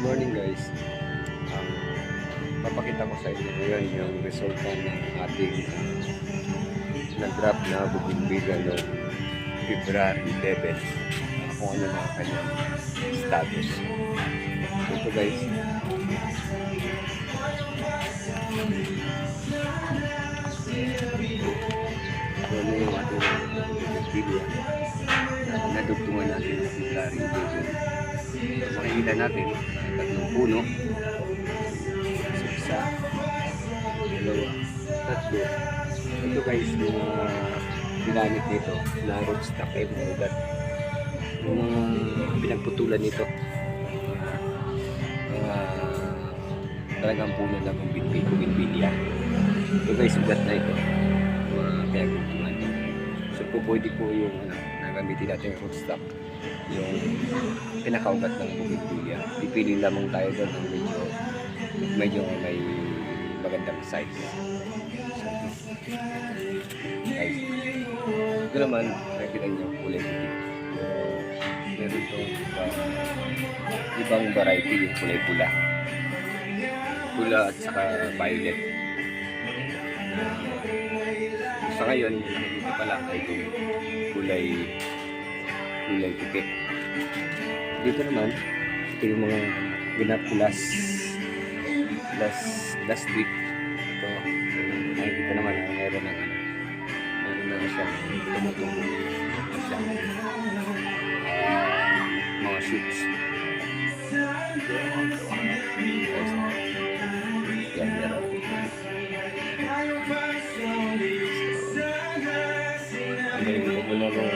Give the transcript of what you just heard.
morning guys. Ang papakita ko sa inyo ngayon yung resulta ng ating nag-drop na bugimbigan noong February 11. Kung ano na kanyang status. Ito guys. Ano yung ating bugimbilya. Nadugtungan natin ng February 11. Makikita natin tatlong puno. Isa, dalawa, tatlo. Ito guys, yung ginamit nito na rootstock ay ugat. Yung pinagputulan nito. Talagang puno lang ng bugimbilya. Ito guys, ugat na ito. Pinagputulan nito. So po pwede po yung nagamitin natin yung rootstock. Yung pinakaugat ng bugimbilya. Pipili lamang tayo doon ng medyo may magandang size. So, guys, ito naman nakikita nyo kulay puti. Meron itong ibang variety, yung kulay pula at saka violet. Sa ngayon nakikita pa lang ay itong kulay puti. Dito naman, ito yung mga ginap last week. Ito, nakikita naman na meron na siyang tumutubo na siyang mga shoots. Yan, meron. May mula ng